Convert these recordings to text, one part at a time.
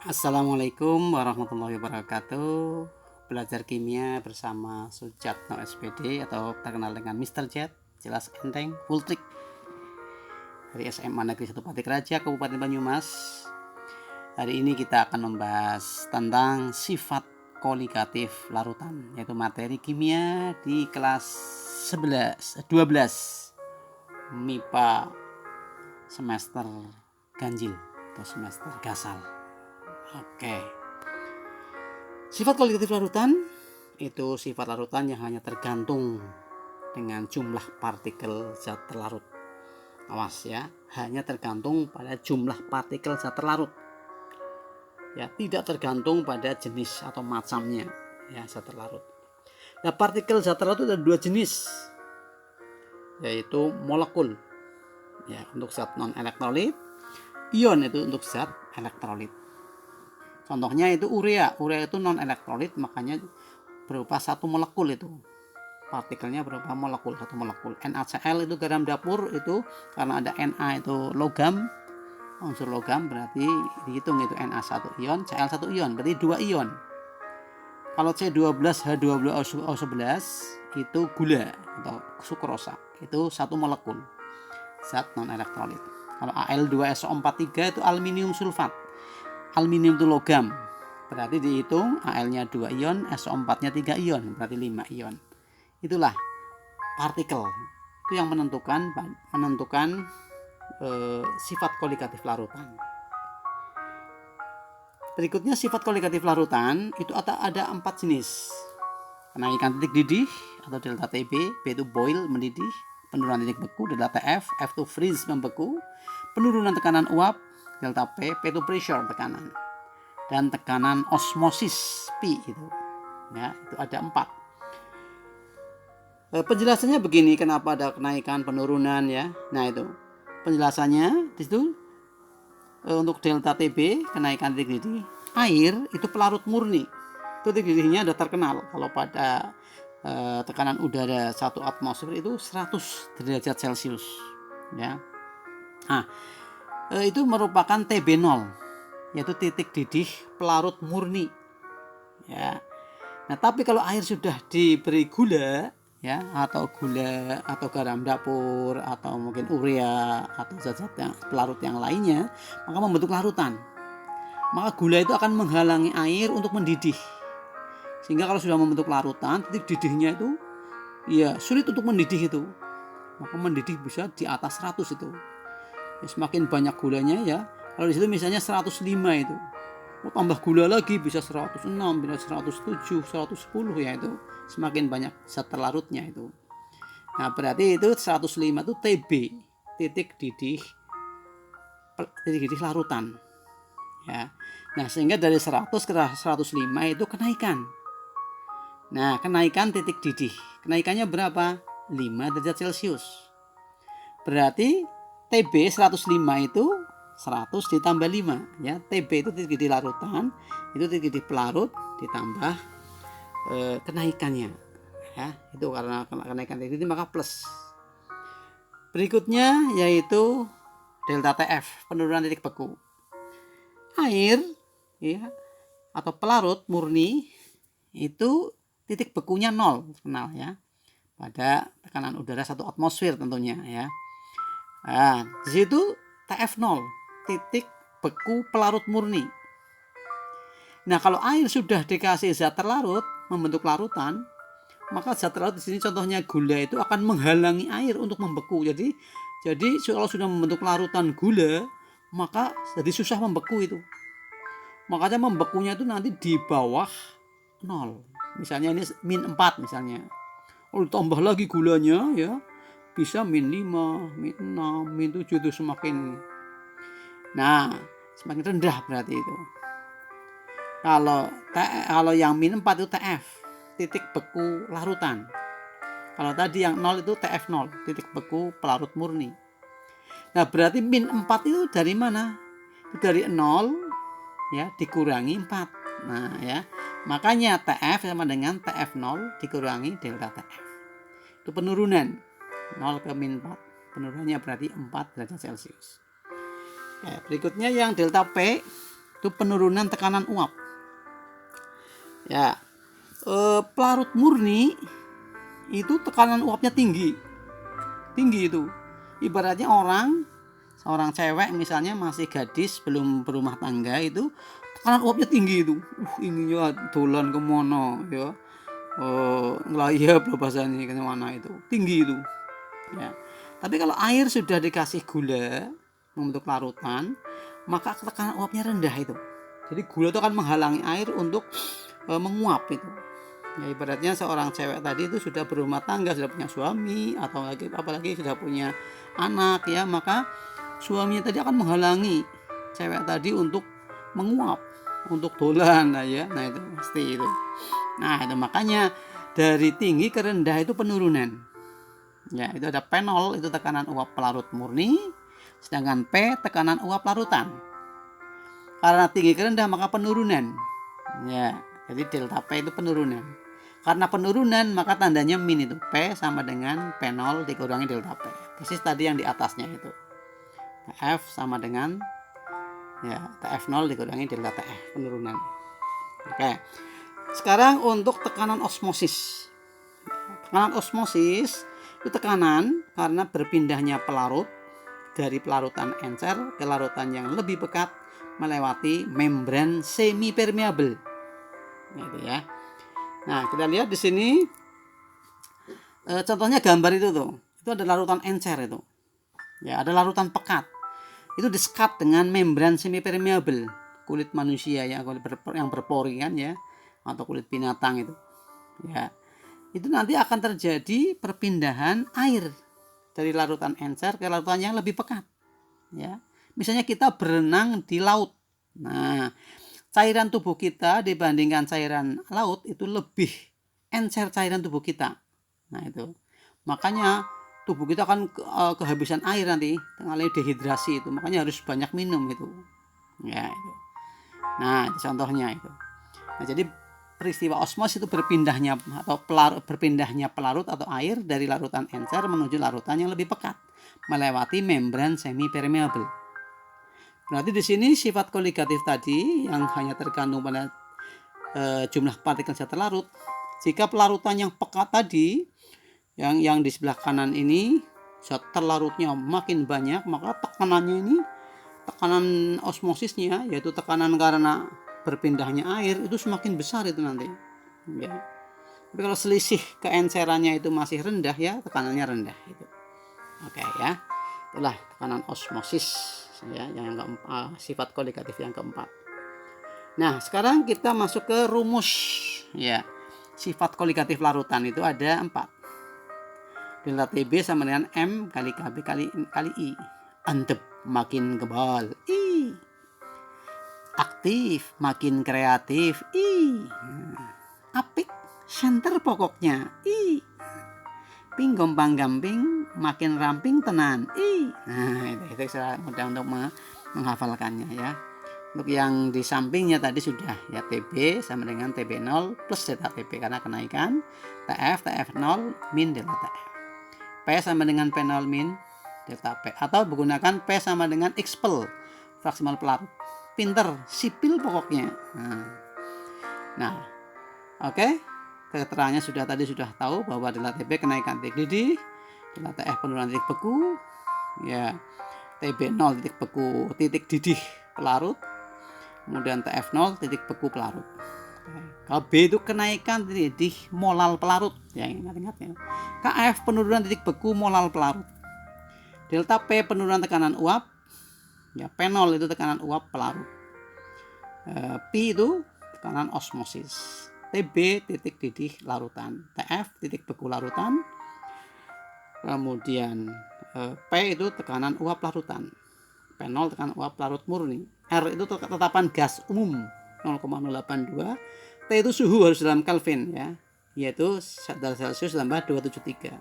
Assalamualaikum warahmatullahi wabarakatuh. Belajar kimia bersama Sujatno SPD atau terkenal dengan Mr. Jet, jelas enteng, full trick, dari SMA Negeri 1 Pati Raja, Kabupaten Banyumas. Hari ini kita akan membahas tentang sifat kolikatif larutan, yaitu materi kimia di kelas 12 MIPA semester ganjil atau semester gasal. Oke. Sifat kolikatif larutan itu sifat larutan yang hanya tergantung dengan jumlah partikel zat terlarut. Awas ya, hanya tergantung pada jumlah partikel zat terlarut. Ya, tidak tergantung pada jenis atau macamnya ya zat terlarut. Nah, partikel zat terlarut itu ada dua jenis, yaitu molekul ya untuk zat non elektrolit, ion itu untuk zat elektrolit. Contohnya itu urea. Urea itu non elektrolit, makanya berupa satu molekul itu. Partikelnya berupa molekul, satu molekul. NaCl itu garam dapur itu karena ada Na itu logam, unsur logam, berarti dihitung itu Na1 ion, Cl1 ion, berarti 2 ion. Kalau C12H12O11 itu gula atau sukrosa, itu satu molekul, zat non elektrolit. Kalau Al2SO43 itu aluminium sulfat. Aluminium itu logam, berarti dihitung Al-nya 2 ion, SO4-nya 3 ion, berarti 5 ion. Itulah partikel, itu yang menentukan sifat kolikatif larutan. Berikutnya sifat kolikatif larutan itu ada 4 jenis. Kenaikan titik didih atau delta TB, B itu boil mendidih, penurunan titik beku delta TF, F itu freeze membeku, penurunan tekanan uap delta P, P itu pressure tekanan, dan tekanan osmosis P itu. Ya, itu ada 4. Penjelasannya begini, kenapa ada kenaikan penurunan ya. Nah, itu penjelasannya di situ. Untuk delta TB, kenaikan titik didih, air itu pelarut murni. Itu titik didihnya sudah terkenal. Kalau pada tekanan udara 1 atmosfer itu 100 derajat Celcius ya. Nah, itu merupakan TB0, yaitu titik didih pelarut murni ya. Nah, tapi kalau air sudah diberi gula ya, atau garam dapur, atau mungkin urea atau zat-zat yang pelarut yang lainnya, maka membentuk larutan. Maka gula itu akan menghalangi air untuk mendidih, sehingga kalau sudah membentuk larutan, titik didihnya itu ya sulit untuk mendidih itu. Maka mendidih bisa di atas 100 itu. Ya, semakin banyak gulanya ya. Kalau di situ misalnya 105 itu, tambah gula lagi bisa 106, bisa 107, 110 ya, itu semakin banyak zat terlarutnya itu. Nah, berarti itu 105 itu TB, titik didih larutan ya. Nah, sehingga dari 100 ke 105 itu kenaikan. Nah, kenaikan titik didih, kenaikannya berapa? 5 derajat Celcius. Berarti TB 105 itu 100 ditambah 5 ya. TB itu titik didih larutan, itu titik didih pelarut ditambah kenaikannya ya. Itu karena kenaikan titik didih maka plus. Berikutnya yaitu delta TF, penurunan titik beku. Air ya atau pelarut murni itu titik bekunya 0 kenal ya. Pada tekanan udara 1 atmosfer tentunya ya. Nah, di situ TF0, titik beku pelarut murni. Nah, kalau air sudah dikasih zat terlarut, membentuk larutan, maka zat terlarut di sini contohnya gula itu akan menghalangi air untuk membeku. Jadi kalau sudah membentuk larutan gula, maka jadi susah membeku itu. Makanya membekunya itu nanti di bawah 0. Misalnya ini -4 misalnya. Kalau ditambah lagi gulanya ya, bisa -5, -6, -7 itu semakin. Nah, semakin rendah berarti itu. Kalau yang -4 itu TF, titik beku larutan. Kalau tadi yang 0 itu TF0, titik beku pelarut murni. Nah, berarti -4 itu dari mana? Itu dari 0 ya dikurangi 4. Nah, ya. Makanya TF sama dengan TF0 dikurangi delta TF. Itu penurunan 0 ke -4. Penurunannya berarti 4 derajat Celcius. Ya, berikutnya yang delta P Itu penurunan tekanan uap. Ya, pelarut murni itu tekanan uapnya tinggi itu. Ibaratnya seorang cewek misalnya masih gadis belum berumah tangga itu tekanan uapnya tinggi itu. Ininya dolan kemana ya. Ngelayap loh bahasanya kemana itu. Tinggi itu. Ya. Tapi kalau air sudah dikasih gula membentuk larutan, maka tekanan uapnya rendah itu. Jadi gula itu akan menghalangi air untuk menguap itu. Ya, ibaratnya seorang cewek tadi itu sudah berumah tangga, sudah punya suami atau apalagi sudah punya anak ya, maka suaminya tadi akan menghalangi cewek tadi untuk menguap, untuk dolan ya. Nah itu pasti itu. Nah itu makanya dari tinggi ke rendah itu penurunan. Ya itu ada P0 itu tekanan uap pelarut murni, sedangkan P tekanan uap larutan. Karena tinggi ke rendah maka penurunan. Ya, jadi delta P itu penurunan. Karena penurunan maka tandanya min itu P sama dengan P0 dikurangi delta P. Persis tadi yang di atasnya itu. TF sama dengan ya TF0 dikurangi delta TF penurunan. Oke. Sekarang untuk tekanan osmosis. Tekanan osmosis itu tekanan karena berpindahnya pelarut dari pelarutan encer ke larutan yang lebih pekat melewati membran semi permeable. Gitu ya. Nah, kita lihat di sini contohnya gambar itu tuh. Itu ada larutan encer itu. Ya, ada larutan pekat. Itu disekat dengan membran semi permeable, kulit manusia ya, kulit yang berpori kan ya, atau kulit binatang itu. Ya. Itu nanti akan terjadi perpindahan air dari larutan encer ke larutan yang lebih pekat. Ya. Misalnya kita berenang di laut. Nah, cairan tubuh kita dibandingkan cairan laut itu lebih encer cairan tubuh kita. Nah, itu. Makanya tubuh kita akan kehabisan air nanti, mengalami dehidrasi itu. Makanya harus banyak minum itu. Ya, itu. Nah, itu contohnya itu. Nah, jadi peristiwa osmosis itu berpindahnya pelarut atau air dari larutan encer menuju larutan yang lebih pekat melewati membran semi permeable. Berarti di sini sifat koligatif tadi yang hanya tergantung pada jumlah partikel zat terlarut. Jika pelarutan yang pekat tadi yang di sebelah kanan ini zat terlarutnya makin banyak, maka tekanannya ini tekanan osmosisnya yaitu tekanan karena berpindahnya air itu semakin besar itu nanti ya. Tapi kalau selisih keencerannya itu masih rendah ya tekanannya rendah itu. Oke ya, itulah tekanan osmosis ya yang keempat, sifat koligatif yang keempat. Nah sekarang kita masuk ke rumus ya. Sifat koligatif larutan itu ada 4. Delta TB sama dengan M kali KB kali I. Antep makin kebal I. Aktif makin kreatif I. Apik center pokoknya I. Pinggompang gamping makin ramping tenan I. Nah itu mudah untuk menghafalkannya ya. Untuk yang di sampingnya tadi sudah ya, TB sama dengan TB0 plus delta TB karena kenaikan, TF0 min delta TF. P sama dengan P0 min delta P, atau menggunakan P sama dengan X-pel fraksimal pelarut. Pinter, sipil pokoknya. Nah, oke. Keterangannya sudah tahu bahwa delta TB kenaikan titik didih, delta TF penurunan titik beku, ya TB0 titik beku titik didih pelarut, kemudian TF0 titik beku pelarut. Kalau B itu kenaikan titik didih molal pelarut, ya ingat ya. KF penurunan titik beku molal pelarut. Delta P penurunan tekanan uap, ya P0 itu tekanan uap pelarut. P itu tekanan osmosis. TB titik didih larutan, TF titik beku larutan, kemudian P itu tekanan uap larutan, P0 tekanan uap larut murni, R itu tetapan gas umum 0,082, T itu suhu harus dalam Kelvin ya, yaitu derajat Celcius tambah 273.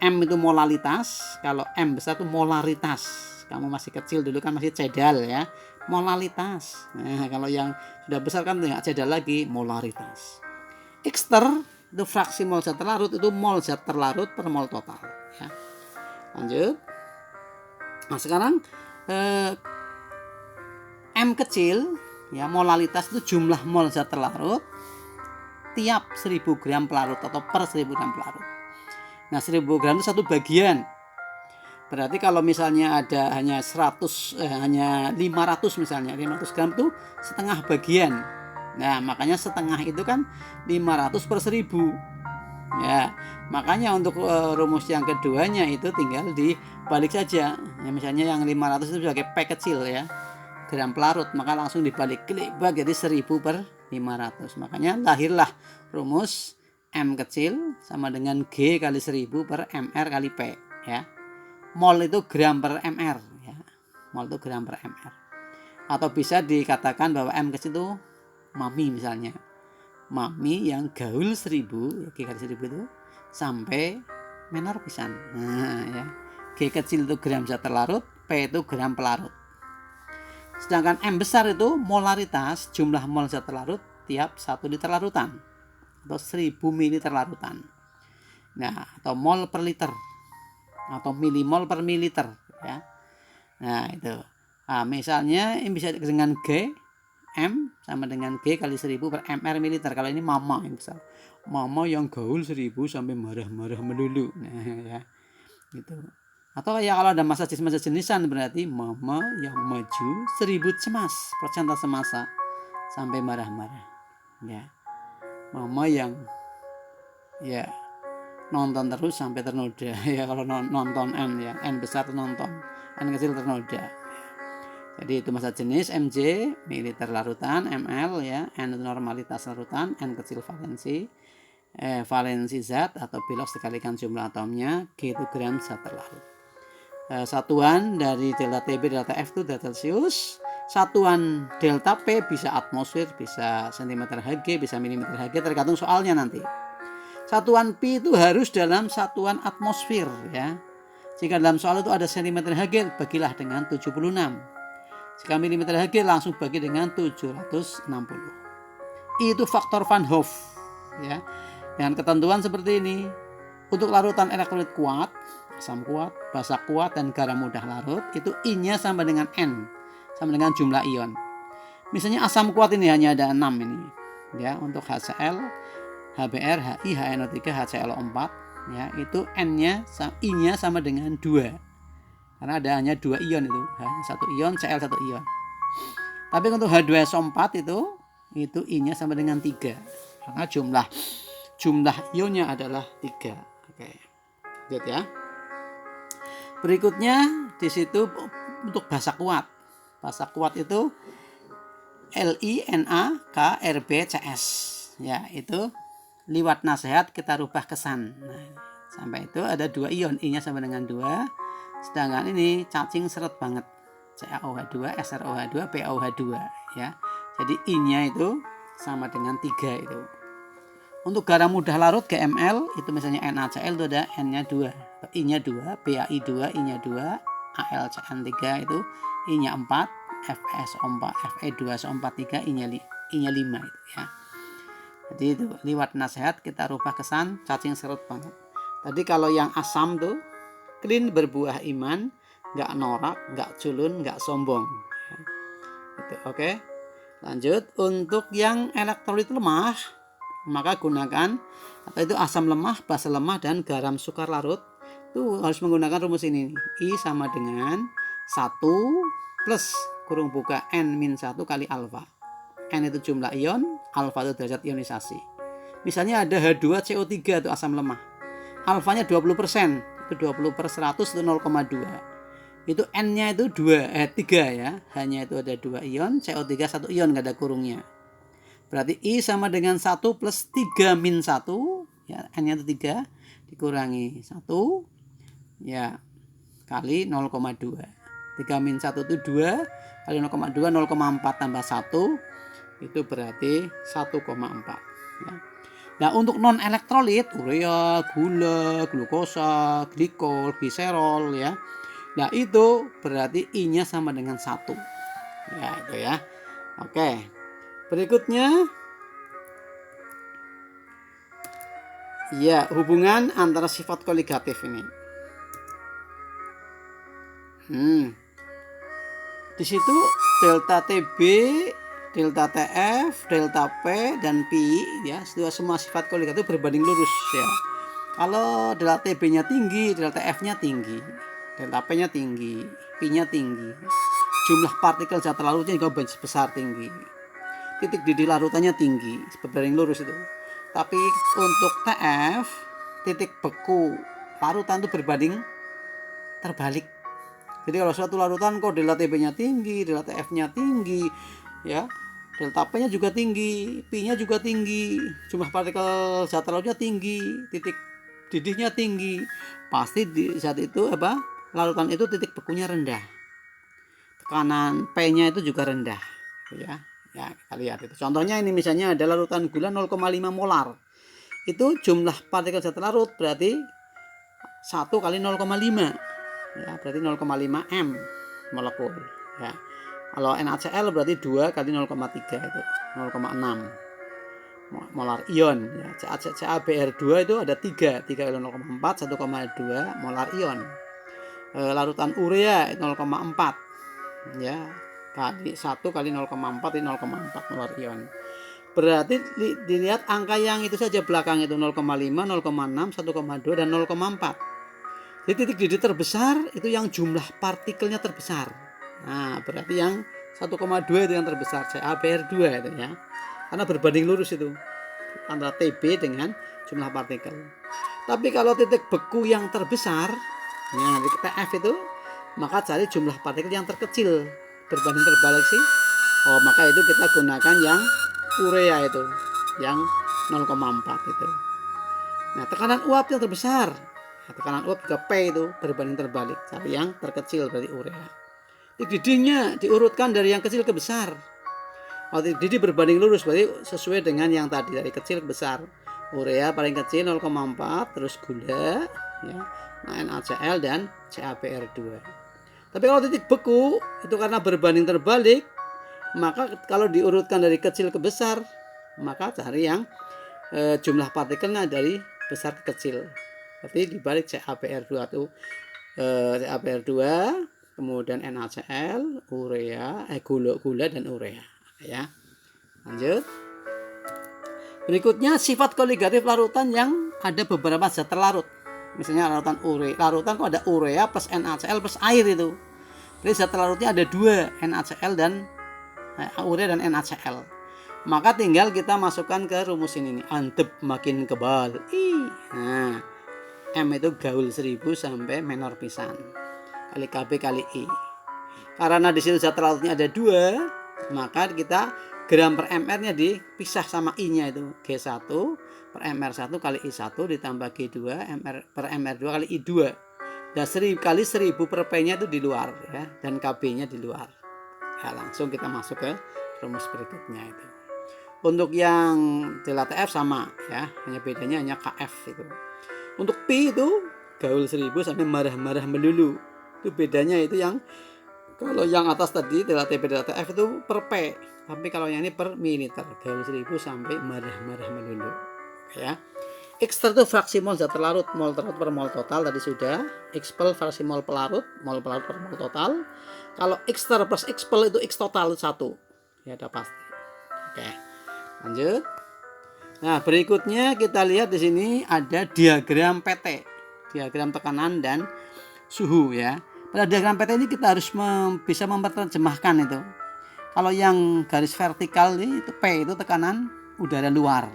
M itu molalitas, kalau M besar itu molaritas. Kamu masih kecil dulu kan masih cedal ya, molalitas. Nah, kalau yang sudah besar kan tidak cedal lagi, molaritas. Xter itu fraksi mol zat terlarut, itu mol zat terlarut per mol total ya. Lanjut. Nah, sekarang M kecil Ya, molalitas itu jumlah mol zat terlarut tiap 1000 gram pelarut atau per 1000 gram pelarut. Nah, 1000 gram itu satu bagian. Berarti kalau misalnya ada hanya 500 misalnya, 500 gram itu setengah bagian. Nah, makanya setengah itu kan 500 per 1000. Ya, makanya untuk rumus yang keduanya itu tinggal dibalik saja. Ya, misalnya yang 500 itu sebagai P kecil ya, gram pelarut, maka langsung dibalik kelibak jadi 1000 per 500. Makanya lahirlah rumus M kecil sama dengan G kali 1000 per MR kali P ya. Mol itu gram per MR ya. Mol itu gram per MR. Atau bisa dikatakan bahwa M kecil itu mami misalnya. Mami yang gaul 1000 ya, G kali 1000 itu sampai menor pisan. Nah, ya. G kecil itu gram zat terlarut, P itu gram pelarut. Sedangkan M besar itu molaritas jumlah mol zat terlarut tiap 1 liter larutan atau 1000 mililiter larutan. Nah, atau mol per liter atau milimol per mililiter ya. Nah, itu. Nah, misalnya ini bisa dengan G M sama dengan G kali 1000 per MR mililiter. Kalau ini mama yang besar. Mama yang gaul 1000 sampai marah-marah melulu. Nah, ya. Gitu. Atau ya kalau ada masa jenisan berarti mama yang maju 1000 cemas, persentase massa sampai marah-marah. Ya. Mama yang ya nonton terus sampai ternoda ya, kalau nonton N ya, N besar nonton, N kecil ternoda. Jadi itu massa jenis Mj mililiter larutan, Ml ya, N itu normalitas larutan, N kecil valensi zat atau Bilog dikalikan jumlah atomnya, G itu gram zat terlarut. Satuan dari delta Tb delta F itu delta Celcius. Satuan delta P bisa atmosfer, bisa cm Hg, bisa mm Hg, tergantung soalnya nanti. Satuan Pi itu harus dalam satuan atmosfer ya. Jika dalam soal itu ada cm Hg, bagilah dengan 76. Jika mm Hg langsung bagi dengan 760. I itu faktor Van Hoff ya. Dengan ketentuan seperti ini. Untuk larutan elektrolit kuat, asam kuat, basa kuat, dan garam mudah larut, itu I-nya sama dengan N, sama dengan jumlah ion. Misalnya asam kuat ini hanya ada 6 ini ya, untuk HCl, HBr, HI, HNO3, HClO4 ya, itu N-nya, I-nya sama dengan 2. Karena ada hanya 2 ion itu, hanya 1 ion, Cl 1 ion. Tapi untuk H2SO4 itu I-nya sama dengan 3. Karena jumlah ionnya adalah 3. Oke. Lihat ya. Berikutnya di situ untuk basa kuat. Basa kuat itu LiNaKRbCs. Ya, itu liwat nasihat kita rubah kesan. Nah, sampai itu ada 2 ion, I-nya sama dengan 2. Sedangkan ini cacing seret banget. CaOH2, SrOH2, PaOH2 ya. Jadi I-nya itu sama dengan 3 itu. Untuk garam mudah larut GML itu misalnya NaCl itu ada N-nya 2, I-nya 2, BaI2, I-nya 2, AlCN3 itu I-nya 4, FeSO4, Fe2SO43, I-nya 5 itu ya. Jadi itu liwat nasihat kita rubah kesan, cacing serut banget. Tadi kalau yang asam tuh clean, berbuah iman, nggak norak, nggak culun, nggak sombong ya. Itu oke. Lanjut untuk yang elektrolit lemah, maka gunakan atau itu asam lemah, basa lemah, dan garam sukar larut. Itu harus menggunakan rumus ini. I sama dengan 1 plus kurung buka N-1 kali alfa. N itu jumlah ion, alfa itu derajat ionisasi. Misalnya ada H2CO3 itu asam lemah. Alfanya 20%, itu 20 per 100 itu 0,2. Itu N-nya itu 3 ya. Hanya itu ada 2 ion, CO3 1 ion, nggak ada kurungnya. Berarti I sama dengan 1 plus 3 min 1 ya, N-nya itu 3 dikurangi 1 ya kali 0,2. 3 min 1 itu 2 kali 0,2, 0,4 tambah 1 itu berarti 1,4 ya. Nah, untuk non elektrolit urea, gula, glukosa, glikol, gliserol ya. Nah, itu berarti I-nya sama dengan 1. Ya, itu ya. Oke. Berikutnya ya, hubungan antara sifat koligatif ini. Di situ delta Tb delta TF, delta P, dan pi ya, semua sifat koligat itu berbanding lurus ya. Kalau delta TB-nya tinggi, delta F-nya tinggi, delta P-nya tinggi, pi-nya tinggi. Jumlah partikel zat larutnya juga besar tinggi. Titik didih larutannya tinggi, berbanding lurus itu. Tapi untuk TF, titik beku larutan itu berbanding terbalik. Jadi kalau suatu larutan kok delta TB-nya tinggi, delta F-nya tinggi, ya, delta P-nya juga tinggi, pi-nya juga tinggi, jumlah partikel zat larutnya tinggi, titik didihnya tinggi, pasti di saat itu larutan itu titik bekunya rendah, tekanan P-nya itu juga rendah, ya. Ya, kita lihat itu. Contohnya ini misalnya ada larutan gula 0,5 molar. Itu jumlah partikel zat larut berarti 1 kali 0,5. Ya, berarti 0,5 M molekul, ya. Kalau NaCl berarti 2 kali 0,3 itu 0,6 molar ion, ya. CaBr2 itu ada 3 kali 0,4 1,2 molar ion. Larutan urea 0,4 ya, kali 1 kali 0,4 ini 0,4 molar ion. Berarti dilihat angka yang itu saja belakang itu 0,5, 0,6, 1,2 dan 0,4. Jadi titik didih terbesar itu yang jumlah partikelnya terbesar. Nah, berarti yang 1,2 itu yang terbesar, CaBr2 itu ya. Karena berbanding lurus itu antara TB dengan jumlah partikel. Tapi kalau titik beku yang terbesar, nah titik TF itu, maka cari jumlah partikel yang terkecil berbanding terbalik sih. Oh, maka itu kita gunakan yang urea itu, yang 0,4 itu. Nah, tekanan uap yang terbesar, tekanan uap juga P itu berbanding terbalik, cari yang terkecil berarti urea. Titik didihnya diurutkan dari yang kecil ke besar. Titik didih berbanding lurus berarti sesuai dengan yang tadi dari kecil ke besar. Urea paling kecil 0,4, terus gula, ya, NaCl dan CaBr2. Tapi kalau titik beku itu karena berbanding terbalik, maka kalau diurutkan dari kecil ke besar, maka cari yang jumlah partikelnya dari besar ke kecil. Berarti dibalik CaBr2 itu CaBr2, kemudian NaCl, urea, gula dan urea, ya. Lanjut. Berikutnya sifat koligatif larutan yang ada beberapa zat terlarut. Misalnya larutan urea, larutan kok ada urea plus NaCl plus air itu. Jadi zat terlarutnya ada 2, NaCl dan urea dan NaCl. Maka tinggal kita masukkan ke rumus ini nih, antep makin kebal. Nah, M itu gaul 1000 sampai menor pisan. Kali Kb kali I. Karena di situ zat terlarutnya ada 2, maka kita gram per mr-nya dipisah sama I-nya itu G1 per mr1 kali I1 ditambah G2 per mr2 kali I2. Dan 1000 kali 1000 per P-nya itu di luar ya, dan Kb-nya di luar. Ya, langsung kita masuk ke rumus berikutnya itu. Untuk yang delta TF sama ya, hanya bedanya hanya KF itu. Untuk Pi itu gaul 1000 sampai marah-marah melulu. Itu bedanya itu yang kalau yang atas tadi delta TB delta TF itu per P, tapi kalau yang ini per mililiter, gaul 1000 sampai marah-marah melulu. Ya. Extra itu fraksi mol zat terlarut, mol terlarut per mol total tadi sudah. Expel fraksi mol pelarut per mol total. Kalau extra plus expel itu X total 1. Ya udah pasti. Oke. Lanjut. Nah, berikutnya kita lihat di sini ada diagram PT. Diagram tekanan dan suhu ya. Pada diagram PT ini kita harus bisa memperterjemahkan itu. Kalau yang garis vertikal ini itu P itu tekanan udara luar.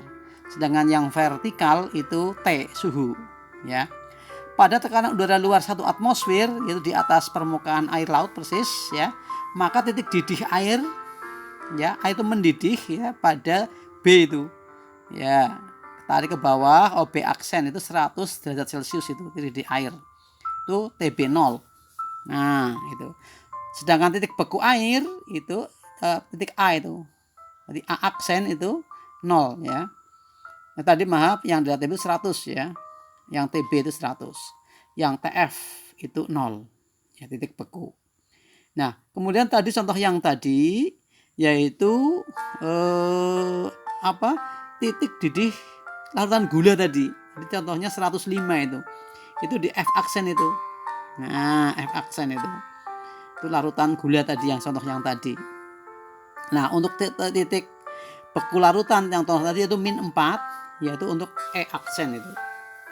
Sedangkan yang vertikal itu T suhu ya. Pada tekanan udara luar 1 atmosfer yaitu di atas permukaan air laut persis ya, maka titik didih air ya, air itu mendidih ya pada B itu ya, tarik ke bawah OB aksen itu 100 derajat Celcius itu titik didih air itu TB 0. Nah itu. Sedangkan titik beku air itu titik A itu, jadi A aksen itu 0 ya. Nah, tadi maaf yang delta TB itu 100 ya, yang TB itu 100, yang TF itu 0 ya, titik beku. Nah kemudian tadi contoh yang tadi yaitu titik didih larutan gula tadi, jadi contohnya 105 itu di F aksen itu. Nah F aksen itu larutan gula tadi yang contoh yang tadi. Nah, untuk titik beku larutan yang tadi itu min 4, yaitu untuk E aksen itu.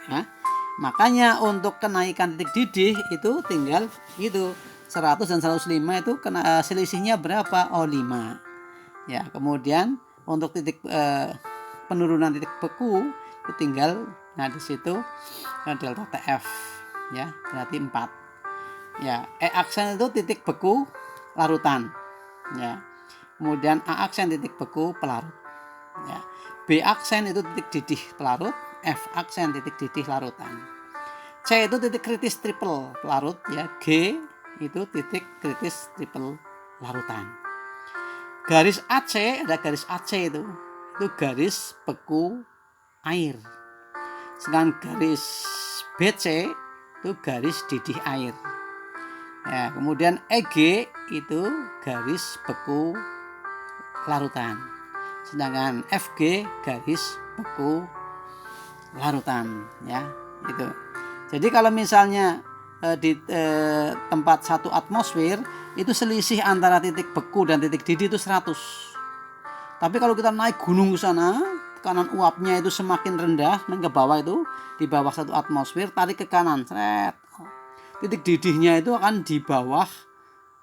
Ya. Makanya untuk kenaikan titik didih itu tinggal itu 100 dan 105 itu selisihnya berapa? Oh 5. Ya, kemudian untuk titik penurunan titik beku itu tinggal di situ delta TF ya, berarti 4. Ya, E aksen itu titik beku larutan. Ya. Kemudian A aksen titik beku pelarut. Ya. B aksen itu titik didih pelarut, F aksen titik didih larutan. C itu titik kritis triple pelarut ya, G itu titik kritis triple larutan. Garis AC, ada garis AC itu garis beku air. Sedangkan garis BC itu garis didih air. Ya, kemudian EG itu garis beku larutan. Sedangkan FG garis beku larutan ya, itu. Jadi kalau misalnya di tempat 1 atmosfer itu selisih antara titik beku dan titik didih itu 100. Tapi kalau kita naik gunung ke sana, tekanan uapnya itu semakin rendah, ke bawah itu, di bawah 1 atmosfer, tarik ke kanan, seret. Titik didihnya itu akan di bawah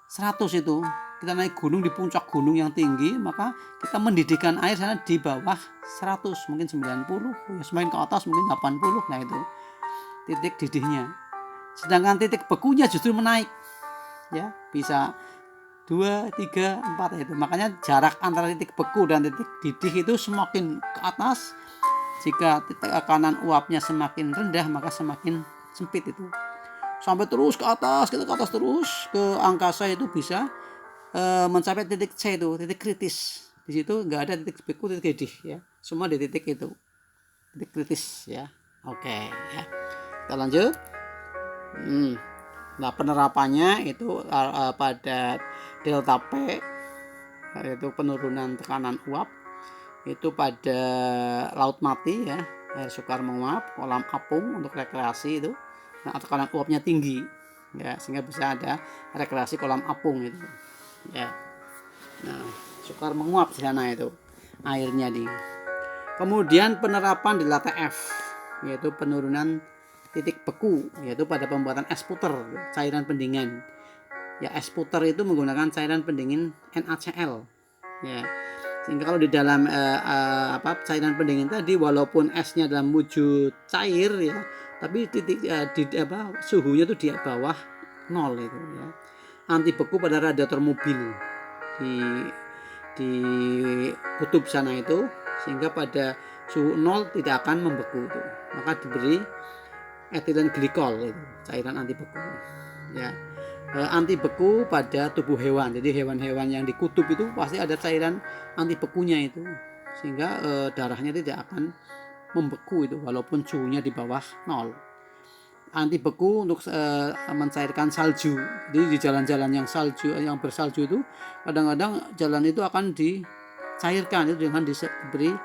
100 itu. Kita naik gunung di puncak gunung yang tinggi, maka kita mendidihkan air sana di bawah 100, mungkin 90, ya semakin ke atas mungkin 80. Nah itu titik didihnya. Sedangkan titik bekunya justru menaik. Ya, bisa 2, 3, 4 itu. Makanya jarak antara titik beku dan titik didih itu semakin ke atas. Jika tekanan uapnya semakin rendah, maka semakin sempit itu. Sampai terus ke atas, kita ke atas terus ke angkasa itu bisa mencapai titik C itu, titik kritis. Di situ nggak ada titik beku, titik didih ya. Semua di titik itu. Titik kritis ya. Oke ya. Kita lanjut. Nah, penerapannya itu pada delta P, yaitu penurunan tekanan uap itu pada laut mati ya, air sukar menguap, kolam apung untuk rekreasi itu. Nah, tekanan uapnya tinggi ya, sehingga bisa ada rekreasi kolam apung itu ya. Nah, sukar menguap di sana itu airnya di. Kemudian penerapan delta F, yaitu penurunan titik beku, yaitu pada pembuatan es puter, cairan pendingin. Ya, es puter itu menggunakan cairan pendingin NaCl. Ya. Sehingga kalau di dalam cairan pendingin tadi, walaupun esnya dalam wujud cair ya, tapi suhunya itu di bawah 0 itu ya. Anti beku pada radiator mobil di kutub sana itu, sehingga pada suhu 0 tidak akan membeku itu. Maka diberi etilen glikol itu, cairan anti beku ya. Anti beku pada tubuh hewan, jadi hewan-hewan yang di kutub itu pasti ada cairan anti bekunya itu, sehingga darahnya tidak akan membeku itu walaupun suhunya di bawah 0. Anti beku untuk mencairkan salju, jadi di jalan-jalan yang bersalju itu kadang-kadang jalan itu akan dicairkan itu dengan diberi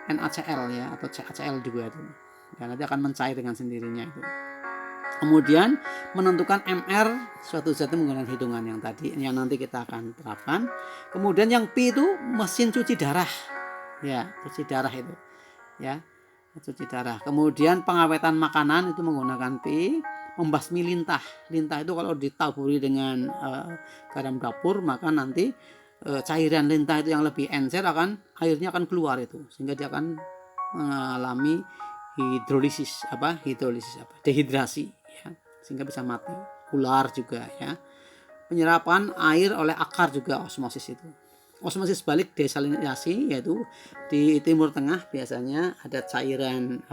NaCl ya, atau CaCl2 itu. Ya, nanti akan mencair dengan sendirinya itu. Kemudian menentukan MR suatu zat menggunakan hitungan yang tadi, yang nanti kita akan terapkan. Kemudian yang P itu mesin cuci darah. Ya, cuci darah itu. Ya, cuci darah. Kemudian pengawetan makanan itu menggunakan P. Membasmi lintah. Lintah itu kalau ditaburi dengan garam dapur, maka nanti cairan lintah itu yang lebih encer airnya akan keluar itu, sehingga dia akan mengalami dehidrasi ya, sehingga bisa mati. Ular juga ya. Penyerapan air oleh akar juga osmosis itu. Osmosis balik desalinasi, yaitu di Timur Tengah biasanya ada cairan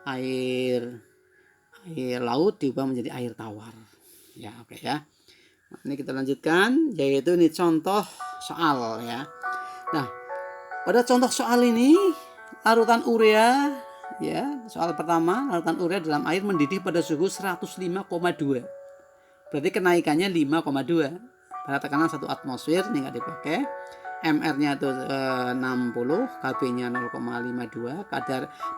air laut diubah menjadi air tawar. Ya, oke ya. Nah, ini kita lanjutkan, yaitu ini contoh soal ya. Nah, pada contoh soal ini larutan urea ya, soal pertama, larutan urea dalam air mendidih pada suhu 105,2. Berarti kenaikannya 5,2. Pada tekanan 1 atmosfer, ini nggak dipakai. MR-nya itu 60, KB-nya 0,52.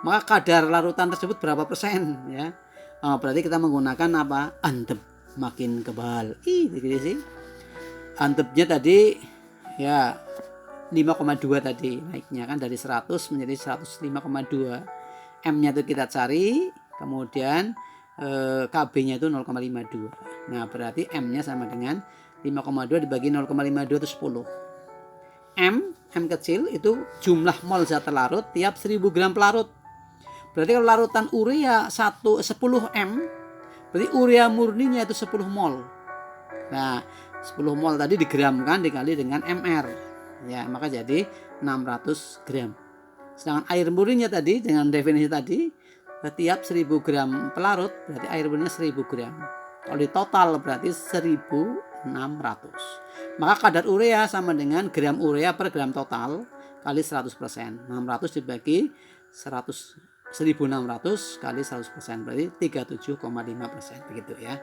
Maka kadar larutan tersebut berapa persen ya? Berarti kita menggunakan apa? Antep, makin kebal. Begini sih. Antepnya tadi ya 5,2 tadi naiknya kan dari 100 menjadi 105,2. M-nya itu kita cari, kemudian KB-nya itu 0,52. Nah, berarti M-nya sama dengan 5,2 dibagi 0,52 itu 10. M kecil itu jumlah mol zat terlarut tiap 1000 gram pelarut. Berarti kalau larutan urea 10 M, berarti urea murninya itu 10 mol. Nah, 10 mol tadi digramkan dikali dengan MR. Ya, maka jadi 600 gram. Sedangkan air murninya tadi dengan definisi tadi, setiap 1000 gram pelarut berarti air murninya 1000 gram. Kalau di total berarti 1600. Maka kadar urea sama dengan gram urea per gram total kali 100%. 600 dibagi 1600 kali 100% berarti 37,5%, begitu ya.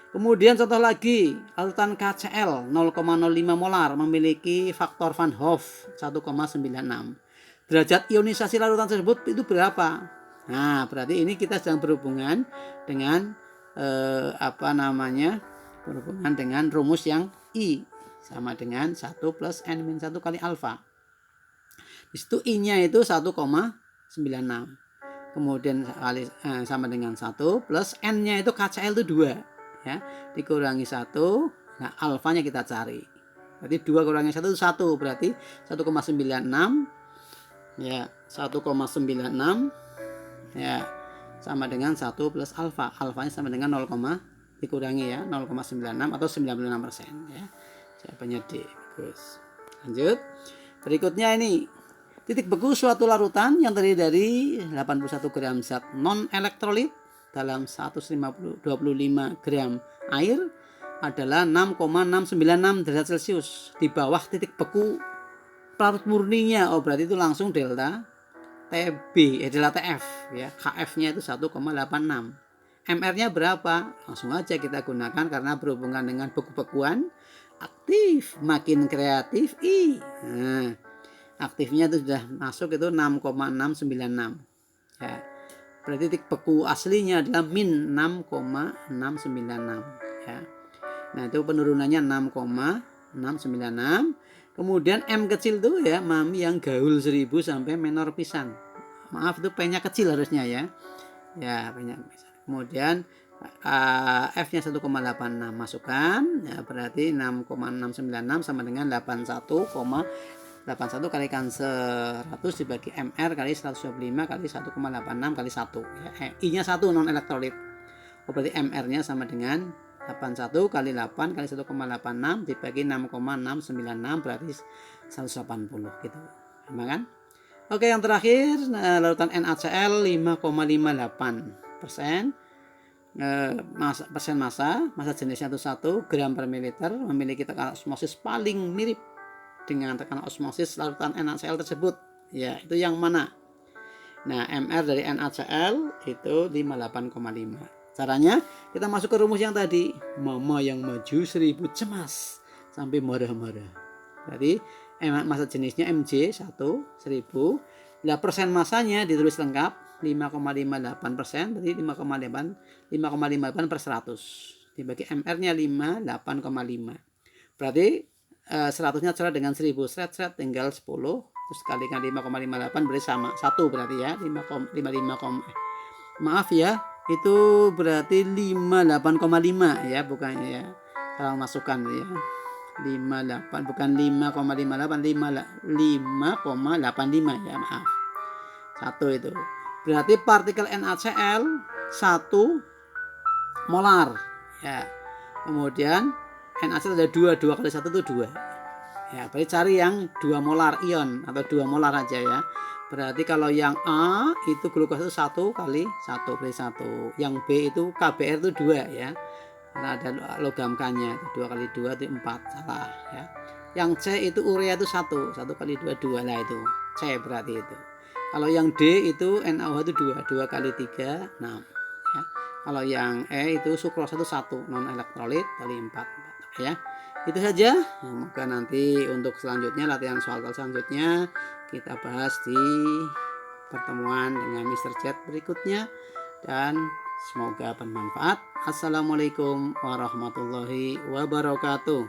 Kemudian contoh lagi, larutan KCl 0,05 molar memiliki faktor Van Hoff 1,96. Derajat ionisasi larutan tersebut itu berapa? Nah, berarti ini kita sedang berhubungan dengan berhubungan dengan rumus yang I sama dengan 1 plus N-1 kali alfa. Di situ I-nya itu 1,96. Kemudian sama dengan 1 plus N-nya itu KCl itu 2. Ya, dikurangi 1, nah alfanya kita cari. Berarti 2 kurangi 1 itu 1, berarti 1,96. Ya, 1,96 ya sama dengan 1 plus alfa. Alfanya sama dengan 0, dikurangi ya 0,96 atau 96% ya. Jawabannya D. Bagus. Lanjut. Berikutnya ini titik beku suatu larutan yang terdiri dari 81 gram zat non elektrolit dalam 125 gram air adalah 6,696 derajat Celcius di bawah titik beku pelarut murninya. Oh, berarti itu langsung delta TB, delta TF ya. KF-nya itu 1,86. MR-nya berapa? Langsung aja kita gunakan karena berhubungan dengan beku-bekuan aktif, makin kreatif I. Nah, aktifnya itu sudah masuk itu 6,696 ya. Berarti titik beku aslinya adalah min 6,696 ya. Nah, itu penurunannya 6,696. Kemudian M kecil tuh ya, mami yang gaul 1000 sampai menor pisan. Maaf, itu P-nya kecil harusnya ya. Ya, P-nya pisan. Kemudian F-nya 1,86 masukkan ya, berarti 6,696 sama dengan 81 kalikan 100 dibagi MR kali 125 kali 1,86 kali 1 ya. I-nya 1 non elektrolit. Oh, berarti MR-nya sama dengan 81 kali 8 kali 1,86 dibagi 6,696 berarti 180 gitu. Sama kan? Oke, yang terakhir larutan NaCl 5,58%. Massa jenisnya itu 1 gram per mililiter, memiliki tekanan osmosis paling mirip dengan tekanan osmosis larutan NaCl tersebut. Ya, itu yang mana? Nah, MR dari NaCl itu 58,5. Caranya kita masuk ke rumus yang tadi. Mama yang maju 1000 cemas sampai marah-marah. Berarti massa jenisnya Mj 1 1000. Nah, persen masanya ditulis lengkap 5,58%, berarti 5,58 per 100 dibagi MR-nya 58,5. Berarti 100-nya cerai dengan 1000 seret tinggal 10 terus kalikan 5,58 berarti sama 1 berarti ya 55, maaf ya itu berarti 58,5 ya, bukan ya salah masukkan ya 58 bukan 5,58 5,85 ya, maaf 1 itu berarti partikel NaCl 1 molar ya. Kemudian NaCl ada 2 kali 1 itu 2 ya, berarti cari yang 2 molar ion atau 2 molar aja ya. Berarti kalau yang A itu glukosa itu 1 kali 1 berarti 1, yang B itu KBr itu 2 ya karena ada logam K-nya 2 kali 2 itu 4, salah ya. Yang C itu urea itu 1 kali 2 2, nah itu C berarti itu. Kalau yang D itu NaOH itu 2 kali 3 6 ya. Kalau yang E itu sukrosa itu 1 non elektrolit kali 4 ya. Itu saja. Semoga nanti untuk selanjutnya latihan soal selanjutnya kita bahas di pertemuan dengan Mr. Chat berikutnya dan semoga bermanfaat. Assalamualaikum warahmatullahi wabarakatuh.